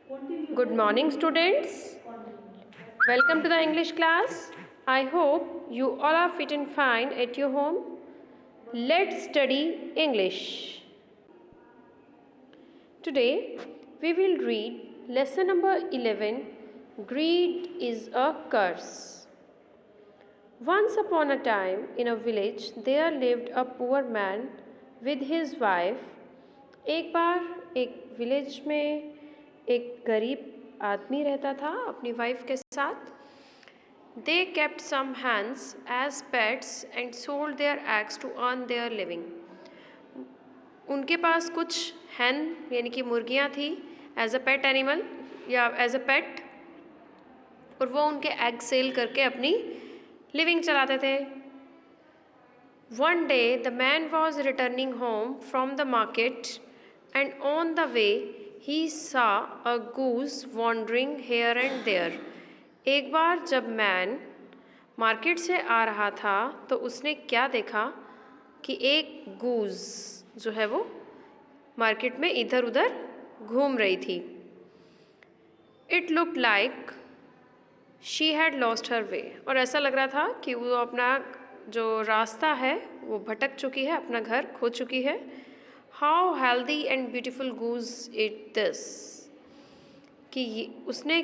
Good morning, students. Welcome to the English class. I hope you all are fit and fine at your home. Let's study English. Today we will read lesson number 11. Greed is a curse. Once upon a time in a village there lived a poor man with his wife. एक बार एक village में एक गरीब आदमी रहता था अपनी wife के साथ. They kept some hens as pets and sold their eggs to earn their living. उनके पास कुछ hen यानी कि मुर्गियाँ थी एज अ पेट एनिमल या एज अ पेट, और वो उनके एग सेल करके अपनी लिविंग चलाते थे. One day the man was returning home from the market and on the way he saw a goose wandering here and there. एक बार जब मैन मार्केट से आ रहा था तो उसने क्या देखा कि एक गूज जो है वो मार्केट में इधर उधर घूम रही थी. It looked like she had lost her way. और ऐसा लग रहा था कि वो अपना जो रास्ता है वो भटक चुकी है, अपना घर खो चुकी है. How healthy and beautiful goose it this. कि उसने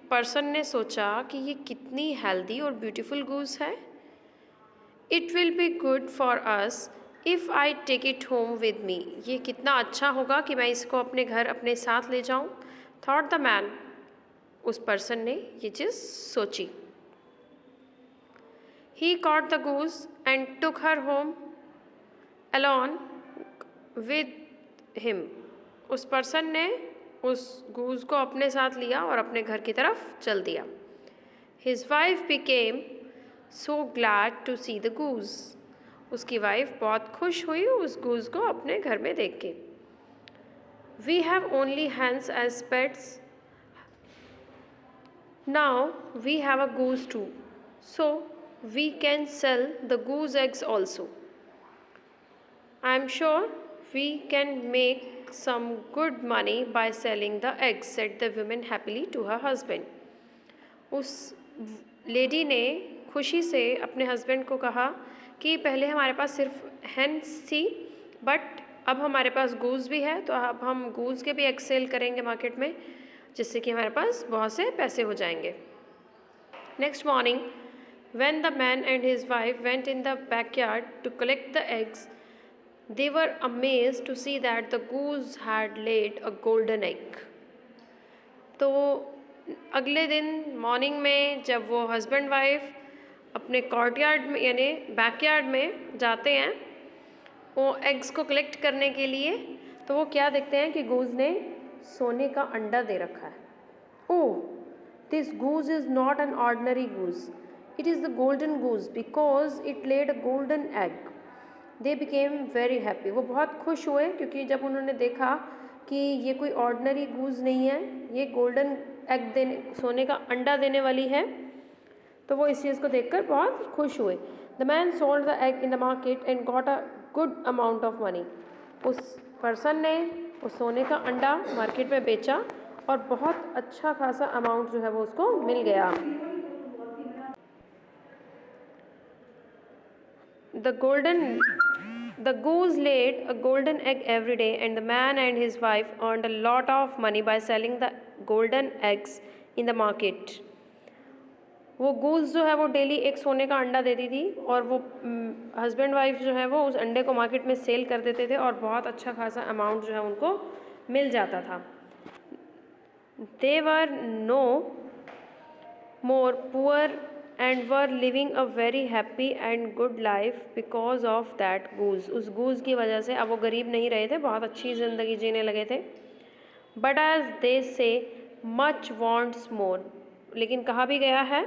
पर्सन ने सोचा कि ये कितनी हेल्दी और ब्यूटीफुल गूस है. It will be good for us if I take it home with me. ये कितना अच्छा होगा कि मैं इसको अपने घर अपने साथ ले जाऊं. Thought the man. उस पर्सन ने ये चीज़ सोची. He caught the goose and took her home along with him. उस पर्सन ने उस गूज को अपने साथ लिया और अपने घर की तरफ चल दिया. His wife became so glad to see the goose. उसकी वाइफ बहुत खुश हुई उस गूज को अपने घर में देख के. We have only hens as pets. Now we have a goose too, so we can sell the goose eggs also. I am sure we can make some good money by selling the eggs, said the woman happily to her husband. उस lady ने खुशी से अपने husband को कहा कि पहले हमारे पास सिर्फ हेन्स थी, बट अब हमारे पास गूज भी है, तो अब हम गूज के भी एग सेल करेंगे मार्केट में, जिससे कि हमारे पास बहुत से पैसे हो जाएंगे. Next morning when the man and his wife went in the backyard to collect the eggs, they were amazed to see that the goose had laid a golden egg. तो अगले दिन मॉर्निंग में जब वो हस्बैंड वाइफ अपने कॉर्टयार्ड में यानी backyard में जाते हैं वो एग्स को कलेक्ट करने के लिए, तो वो क्या देखते हैं कि गूज ने सोने का अंडा दे रखा है. Oh, this goose is not an ordinary goose. It is the golden goose because it laid a golden egg. They became very happy. वो बहुत खुश हुए क्योंकि जब उन्होंने देखा कि ये कोई ऑर्डिनरी गूज नहीं है, ये गोल्डन एग देने सोने का अंडा देने वाली है, तो वो इस चीज़ को देखकर बहुत खुश हुए. The man sold the egg in the market and got a good amount of money. उस पर्सन ने उस सोने का अंडा मार्केट में बेचा और बहुत अच्छा खासा अमाउंट जो है वो उसको मिल गया. The goose laid a golden egg every day, and the man and his wife earned a lot of money by selling the golden eggs in the market. वो गूस जो है वो डेली एक सोने का अंडा देती थी और वो हस्बैंड वाइफ जो है वो उस अंडे को मार्केट में सेल कर देते थे और बहुत अच्छा खासा अमाउंट जो है उनको मिल जाता था. They were no more poor and were living a very happy and good life because of that goose. उस गूज की वजह से अब वो गरीब नहीं रहे थे, बहुत अच्छी ज़िंदगी जीने लगे थे. But as they say, much wants more. लेकिन कहा भी गया है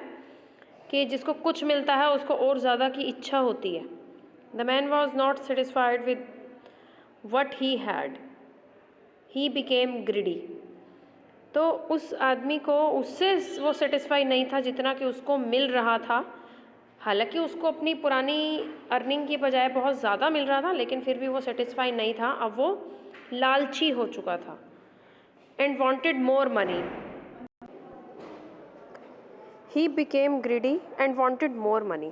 कि जिसको कुछ मिलता है उसको और ज़्यादा की इच्छा होती है. The man was not satisfied with what he had. He became greedy. तो उस आदमी को उससे वो सेटिस्फाई नहीं था जितना कि उसको मिल रहा था. हालांकि उसको अपनी पुरानी अर्निंग की बजाय बहुत ज़्यादा मिल रहा था, लेकिन फिर भी वो सेटिस्फाई नहीं था. अब वो लालची हो चुका था. and wanted more money. He became greedy and wanted more money.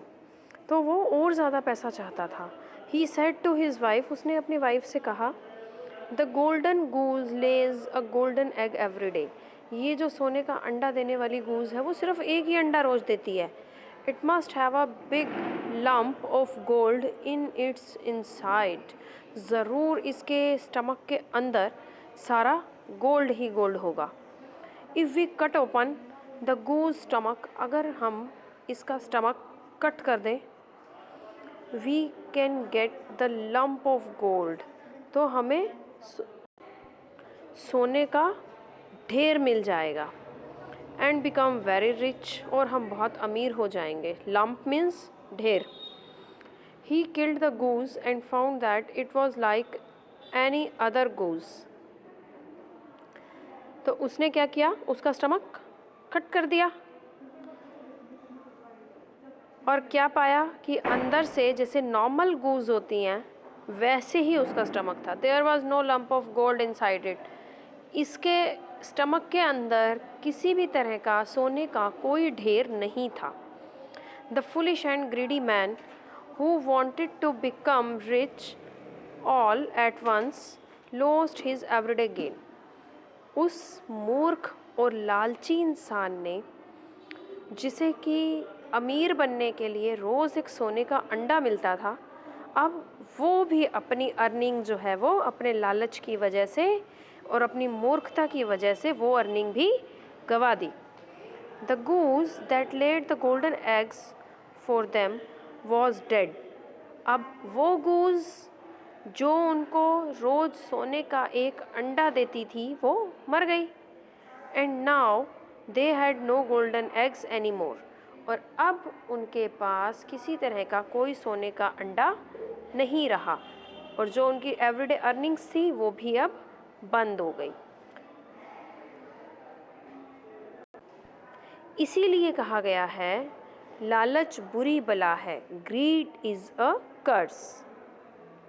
तो वो और ज़्यादा पैसा चाहता था. He said to his wife, उसने अपनी वाइफ से कहा, The golden goose lays a golden egg every day. ये जो सोने का अंडा देने वाली गूज है वो सिर्फ एक ही अंडा रोज देती है. It must have a big lump of gold in its inside. ज़रूर इसके स्टमक के अंदर सारा गोल्ड ही गोल्ड होगा. If we cut open the goose stomach, अगर हम इसका स्टमक कट कर दें, we can get the lump of gold. तो हमें सोने का ढेर मिल जाएगा. एंड बिकम वेरी रिच, और हम बहुत अमीर हो जाएंगे. लम्प मीन्स ढेर. He killed the goose and found that it was like any other goose. तो उसने क्या किया, उसका स्टमक कट कर दिया और क्या पाया कि अंदर से जैसे नॉर्मल गूज होती हैं वैसे ही उसका स्टमक था. There was no lump of gold inside it. इसके स्टमक के अंदर किसी भी तरह का सोने का कोई ढेर नहीं था. The foolish and greedy man who wanted to become rich all at once lost his everyday gain. उस मूर्ख और लालची इंसान ने, जिसे कि अमीर बनने के लिए रोज़ एक सोने का अंडा मिलता था, अब वो भी अपनी अर्निंग जो है वो अपने लालच की वजह से और अपनी मूर्खता की वजह से वो अर्निंग भी गवा दी. The goose that laid the golden eggs for them was dead. अब वो गूज जो उनको रोज़ सोने का एक अंडा देती थी वो मर गई. And now they had no golden eggs any more. और अब उनके पास किसी तरह का कोई सोने का अंडा नहीं रहा, और जो उनकी एवरीडे अर्निंग्स थी वो भी अब बंद हो गई. इसीलिए कहा गया है लालच बुरी बला है. Greed is a curse.